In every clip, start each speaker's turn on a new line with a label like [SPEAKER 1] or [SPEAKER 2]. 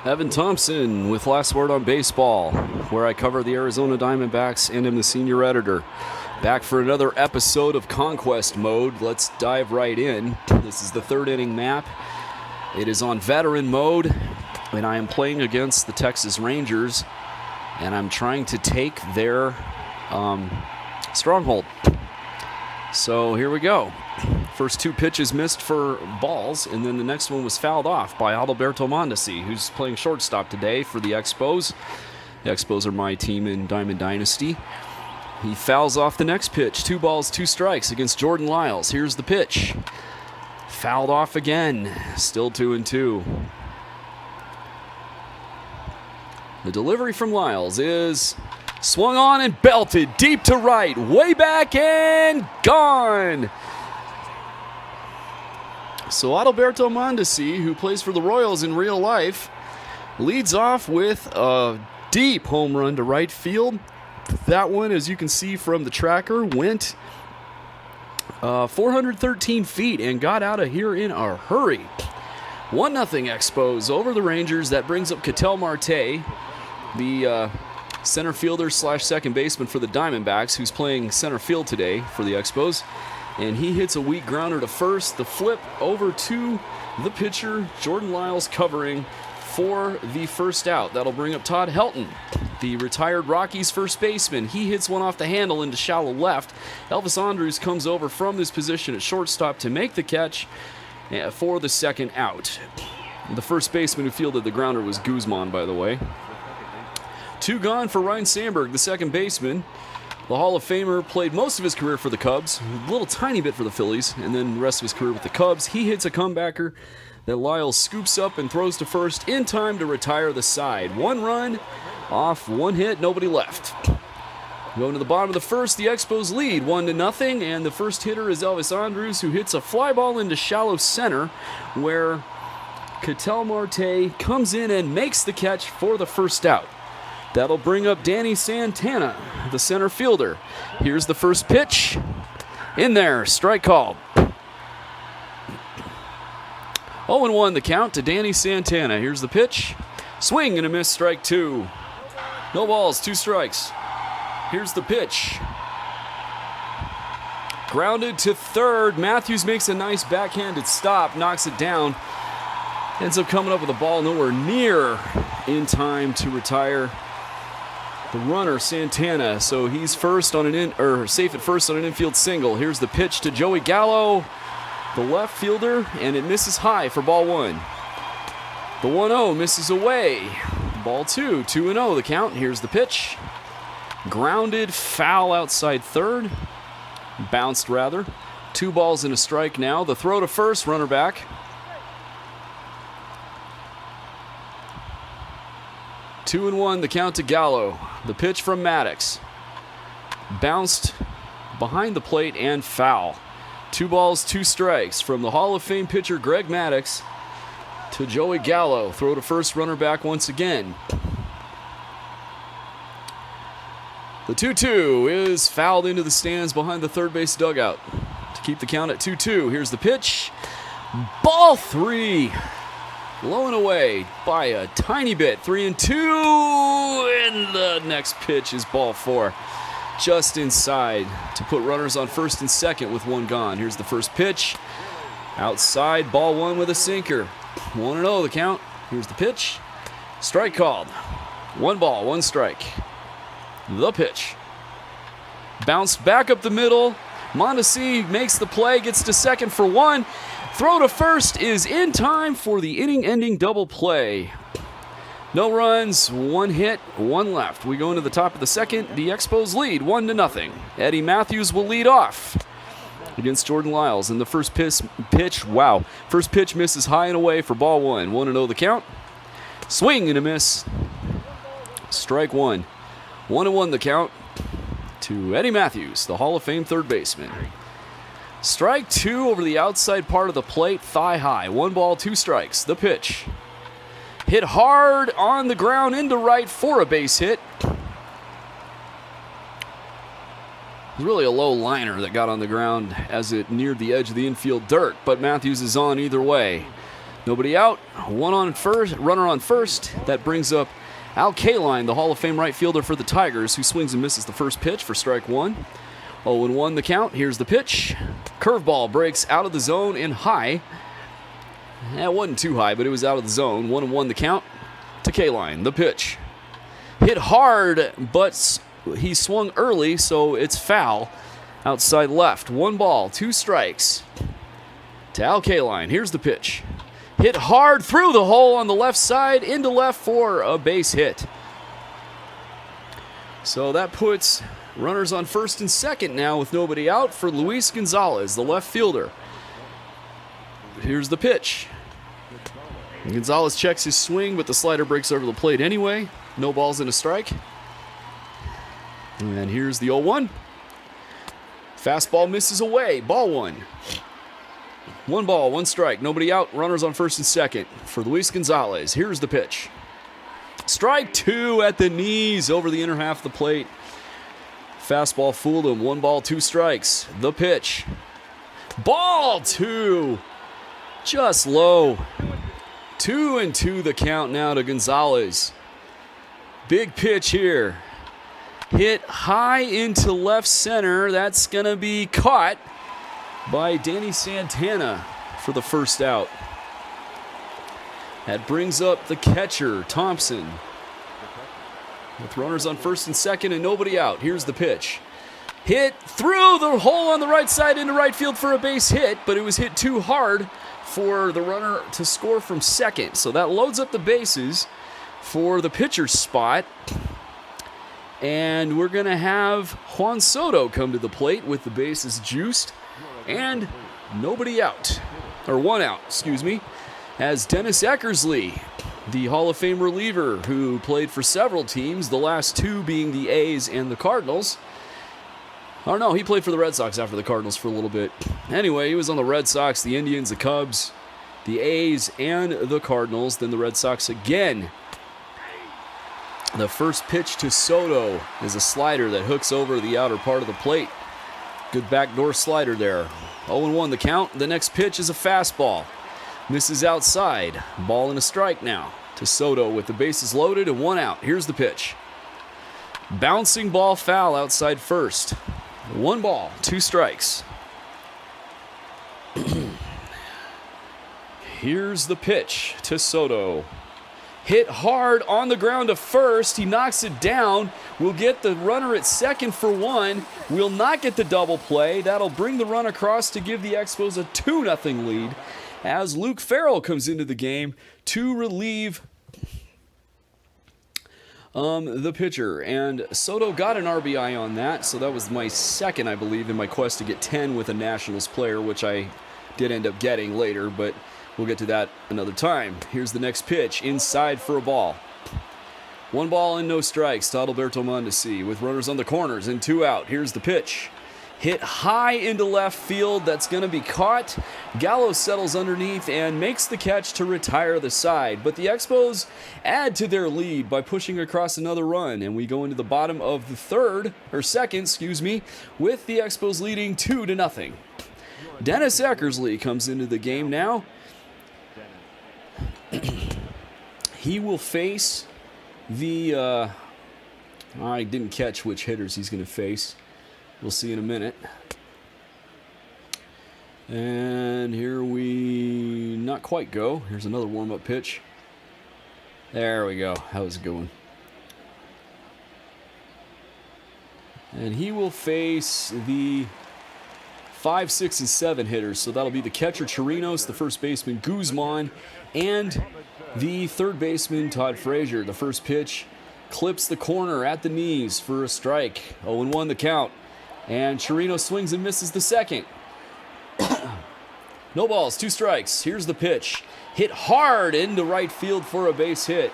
[SPEAKER 1] Evan Thompson with Last Word on Baseball, where I cover the Arizona Diamondbacks and am the senior editor. Back for another episode of Conquest Mode. Let's dive right in. This is the third inning map. It is on veteran mode, and I am playing against the Texas Rangers, and I'm trying to take their stronghold. So here we go. First two pitches missed for balls, and then the next one was fouled off by Adalberto Mondesi, who's playing shortstop today for the Expos. The Expos are my team in Diamond Dynasty. He fouls off the next pitch. 2 balls, 2 strikes against Jordan Lyles. Here's the pitch. Fouled off again. Still 2-2. The delivery from Lyles is swung on and belted deep to right. Way back and gone. So Adalberto Mondesi, who plays for the Royals in real life, leads off with a deep home run to right field. That one, as you can see from the tracker, went 413 feet and got out of here in a hurry. 1-0 Expos over the Rangers. That brings up Ketel Marte, the center fielder slash second baseman for the Diamondbacks, who's playing center field today for the Expos. And he hits a weak grounder to first. The flip over to the pitcher, Jordan Lyles, covering for the first out. That'll bring up Todd Helton, the retired Rockies first baseman. He hits one off the handle into shallow left. Elvis Andrus comes over from this position at shortstop to make the catch for the second out. The first baseman who fielded the grounder was Guzman, by the way. 2 gone for Ryan Sandberg, the second baseman. The Hall of Famer played most of his career for the Cubs, a little tiny bit for the Phillies, and then the rest of his career with the Cubs. He hits a comebacker that Lyles scoops up and throws to first in time to retire the side. 1 run off 1 hit, nobody left. Going to the bottom of the first, the Expos lead 1-0, and the first hitter is Elvis Andrus, who hits a fly ball into shallow center, where Ketel Marte comes in and makes the catch for the first out. That'll bring up Danny Santana, the center fielder. Here's the first pitch. In there, strike called. 0-1 the count to Danny Santana. Here's the pitch. Swing and a miss, strike 2. No balls, 2 strikes. Here's the pitch. Grounded to third. Matthews makes a nice backhanded stop, knocks it down. Ends up coming up with a ball nowhere near in time to retire the runner, Santana. So he's first on safe at first on an infield single. Here's the pitch to Joey Gallo, the left fielder, and it misses high for ball 1. The 1-0 misses away. Ball 2, 2-0 the count. Here's the pitch. Grounded, foul outside third. Bounced rather. 2 balls and a strike now. The throw to first, runner back. 2-1 the count to Gallo. The pitch from Maddox. Bounced behind the plate and foul. 2 balls, 2 strikes from the Hall of Fame pitcher Greg Maddox to Joey Gallo. Throw to first, runner back once again. The 2-2 is fouled into the stands behind the third base dugout to keep the count at 2-2. Here's the pitch. Ball 3. Blown away by a tiny bit. 3-2, and the next pitch is ball 4. Just inside to put runners on first and second with 1 gone. Here's the first pitch. Outside, ball 1 with a sinker. 1-0 the count. Here's the pitch. Strike called. 1 ball, 1 strike. The pitch. Bounced back up the middle. Mondesi makes the play, gets to second for 1. Throw to first is in time for the inning-ending double play. No runs, 1 hit, 1 left. We go into the top of the second. The Expos lead 1-0. Eddie Matthews will lead off against Jordan Lyles. And the first pitch misses high and away for ball 1. 1-0 the count. Swing and a miss. Strike 1. 1-1 the count to Eddie Matthews, the Hall of Fame third baseman. Strike 2 over the outside part of the plate, thigh high. 1 ball, 2 strikes. The pitch. Hit hard on the ground into right for a base hit. was really a low liner that got on the ground as it neared the edge of the infield dirt, but Matthews is on either way. Nobody out. One on first, runner on first. That brings up Al Kaline, the Hall of Fame right fielder for the Tigers, who swings and misses the first pitch for strike one. 0-1 the count. Here's the pitch. Curveball breaks out of the zone and high. It wasn't too high, but it was out of the zone. 1-1 the count to Kaline. The pitch. Hit hard, but he swung early, so it's foul. Outside left. 1 ball, 2 strikes to Al Kaline. Here's the pitch. Hit hard through the hole on the left side, into left for a base hit. So that puts runners on first and second now with nobody out for Luis Gonzalez, the left fielder. Here's the pitch. Gonzalez checks his swing, but the slider breaks over the plate anyway. No balls and a strike. And here's the 0-1. Fastball misses away. Ball 1. 1 ball, 1 strike. Nobody out. Runners on first and second for Luis Gonzalez. Here's the pitch. Strike 2 at the knees over the inner half of the plate. Fastball fooled him. 1 ball, 2 strikes. The pitch. Ball 2. Just low. 2-2 the count now to Gonzalez. Big pitch here. Hit high into left center. That's going to be caught by Danny Santana for the first out. That brings up the catcher, Thompson. With runners on first and second and nobody out. Here's the pitch. Hit through the hole on the right side into right field for a base hit, but it was hit too hard for the runner to score from second. So that loads up the bases for the pitcher's spot. And we're going to have Juan Soto come to the plate with the bases juiced and nobody out. Or 1 out, excuse me. As Dennis Eckersley, the Hall of Fame reliever who played for several teams, the last 2 being the A's and the Cardinals. Oh no, he played for the Red Sox after the Cardinals for a little bit. Anyway, he was on the Red Sox, the Indians, the Cubs, the A's, and the Cardinals. Then the Red Sox again. The first pitch to Soto is a slider that hooks over the outer part of the plate. Good backdoor slider there. 0-1 the count. The next pitch is a fastball. Misses outside. Ball and a strike now to Soto with the bases loaded and 1 out. Here's the pitch. Bouncing ball foul outside first. 1 ball, 2 strikes. Here's the pitch to Soto. Hit hard on the ground to first. He knocks it down. We'll get the runner at second for 1. We'll not get the double play. That'll bring the run across to give the Expos a 2-0 lead as Luke Farrell comes into the game to relieve the pitcher. And Soto got an RBI on that, so that was my second, I believe, in my quest to get 10 with a Nationals player, which I did end up getting later, but we'll get to that another time. Here's the next pitch, inside for a ball. 1 ball and no strikes to Adalberto Mondesi with runners on the corners and 2 out. Here's the pitch. Hit high into left field. That's going to be caught. Gallo settles underneath and makes the catch to retire the side. But the Expos add to their lead by pushing across another run. And we go into the bottom of the second, with the Expos leading 2-0. Dennis Eckersley comes into the game now. He will face the... I didn't catch which hitters he's going to face. We'll see in a minute. And here we not quite go. Here's another warm-up pitch. There we go. That was a good one. And he will face the 5, 6, and 7 hitters. So that'll be the catcher, Chirinos, the first baseman, Guzman, and the third baseman, Todd Frazier. The first pitch clips the corner at the knees for a strike. 0-1 the count. And Chirinos swings and misses the second. No balls, 2 strikes. Here's the pitch. Hit hard into right field for a base hit.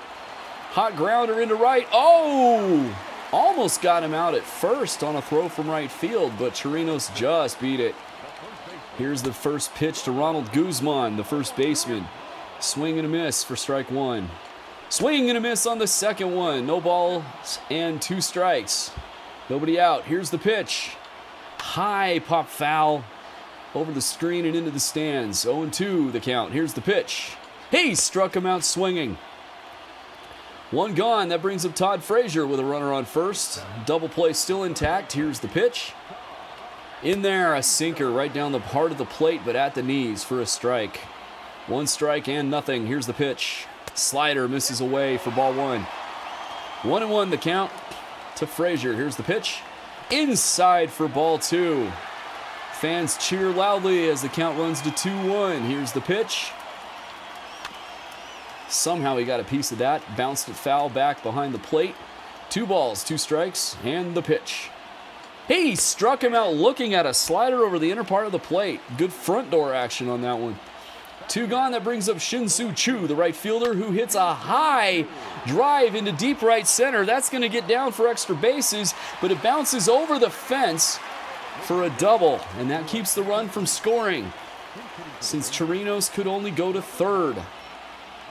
[SPEAKER 1] Hot grounder into right. Oh! Almost got him out at first on a throw from right field, but Chirinos just beat it. Here's the first pitch to Ronald Guzman, the first baseman. Swing and a miss for strike 1. Swing and a miss on the second one. No balls and 2 strikes. Nobody out. Here's the pitch. High pop foul over the screen and into the stands. 0-2 the count. Here's the pitch. He struck him out swinging. One gone. That brings up Todd Frazier with a runner on first. Double play still intact. Here's the pitch. In there, a sinker right down the heart of the plate, but at the knees for a strike. One strike and nothing. Here's the pitch. Slider misses away for ball one. 1-1 the count to Frazier. Here's the pitch. Inside for ball two. Fans cheer loudly as the count runs to 2-1. Here's the pitch. Somehow he got a piece of that. Bounced it foul back behind the plate. 2 balls, 2 strikes, and the pitch. He struck him out looking at a slider over the inner part of the plate. Good front door action on that one. 2 gone. That brings up Shin-Soo Choo, the right fielder, who hits a high drive into deep right center. That's going to get down for extra bases, but it bounces over the fence for a double, and that keeps the run from scoring since Chirinos could only go to third.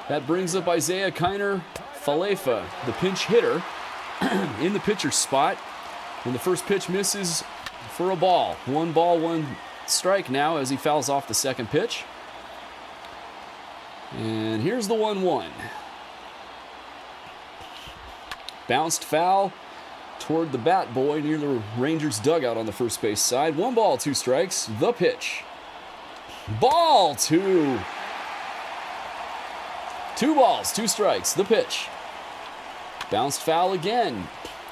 [SPEAKER 1] That brings up Isaiah Kiner Falefa, the pinch hitter, in the pitcher's spot. And the first pitch misses for a ball. 1 ball, 1 strike now as he fouls off the second pitch. And here's the 1-1. Bounced foul toward the bat boy near the Rangers dugout on the first base side. 1 ball, 2 strikes. The pitch. Ball 2. 2 balls, 2 strikes. The pitch. Bounced foul again.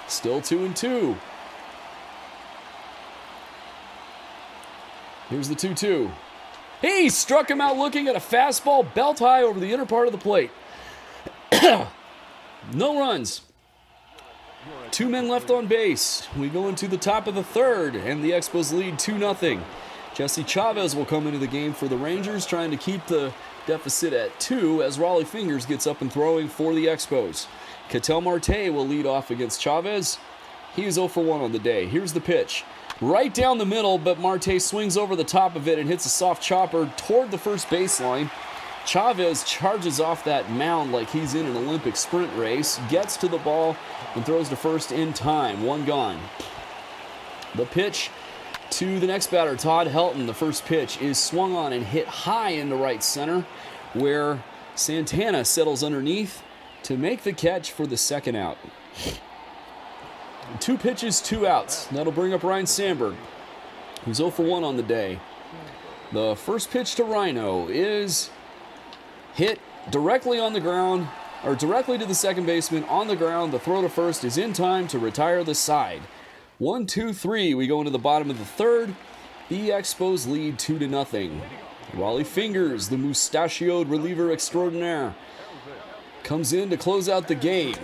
[SPEAKER 1] Still 2-2. Here's the 2-2. He struck him out looking at a fastball belt high over the inner part of the plate. No runs. 2 men left on base. We go into the top of the third, and the Expos lead 2-0. Jesse Chavez will come into the game for the Rangers, trying to keep the deficit at 2 as Raleigh Fingers gets up and throwing for the Expos. Ketel Marte will lead off against Chavez. He is 0 for 1 on the day. Here's the pitch. Right down the middle, but Marte swings over the top of it and hits a soft chopper toward the first baseline. Chavez charges off that mound like he's in an Olympic sprint race, gets to the ball, and throws to first in time. 1 gone. The pitch to the next batter, Todd Helton. The first pitch is swung on and hit high into right center, where Santana settles underneath to make the catch for the second out. 2 pitches, 2 outs. That'll bring up Ryan Sandberg, who's 0 for 1 on the day. The first pitch to Rhino is hit directly on the ground, or directly to the second baseman on the ground. The throw to first is in time to retire the side. 1-2-3. We go into the bottom of the third. The Expos lead 2-0. Raleigh Fingers, the mustachioed reliever extraordinaire, comes in to close out the game.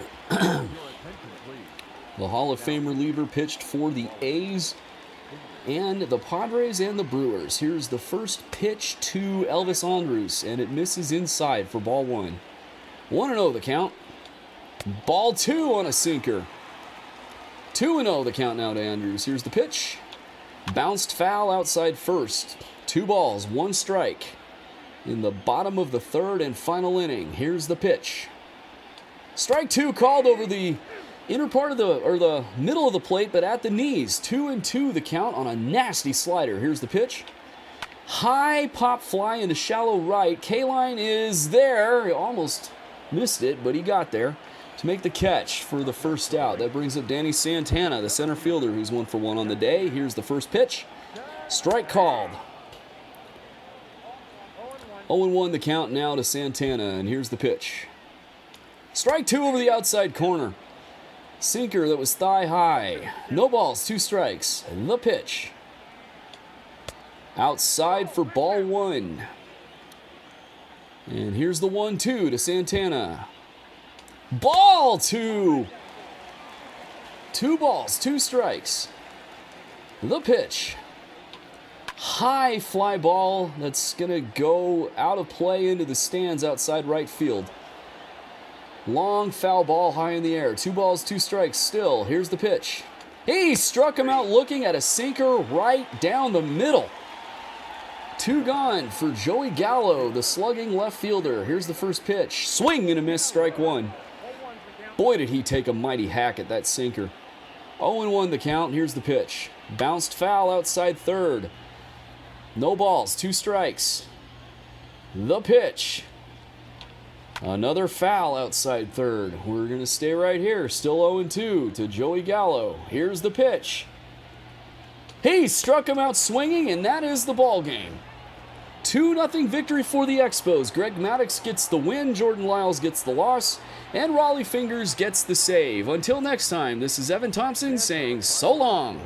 [SPEAKER 1] The Hall of Fame reliever pitched for the A's and the Padres and the Brewers. Here's the first pitch to Elvis Andrus, and it misses inside for ball 1. 1-0 the count. Ball 2 on a sinker. 2-0 the count now to Andrus. Here's the pitch. Bounced foul outside first. 2 balls, 1 strike. In the bottom of the third and final inning. Here's the pitch. Strike 2 called over the inner part of the middle of the plate, but at the knees. 2-2 the count on a nasty slider. Here's the pitch. High pop fly into shallow right. K-line is there. He almost missed it, but he got there to make the catch for the first out. That brings up Danny Santana, the center fielder, who's 1 for 1 on the day. Here's the first pitch. Strike called. 0-1 the count now to Santana, and here's the pitch. Strike 2 over the outside corner. Sinker that was thigh high. No balls, 2 strikes. The pitch. Outside for ball 1. And here's the 1-2 to Santana. Ball 2. 2 balls, 2 strikes. The pitch. High fly ball that's going to go out of play into the stands outside right field. Long foul ball high in the air. 2 balls, 2 strikes still. Here's the pitch. He struck him out looking at a sinker right down the middle. 2 gone for Joey Gallo, the slugging left fielder. Here's the first pitch. Swing and a miss, strike 1. Boy, did he take a mighty hack at that sinker. 0-1 the count. Here's the pitch. Bounced foul outside third. No balls, 2 strikes. The pitch. Another foul outside third. We're going to stay right here. Still 0-2 to Joey Gallo. Here's the pitch. He struck him out swinging, and that is the ball game. 2-0 victory for the Expos. Greg Maddux gets the win, Jordan Lyles gets the loss, and Raleigh Fingers gets the save. Until next time, this is Evan Thompson saying so long.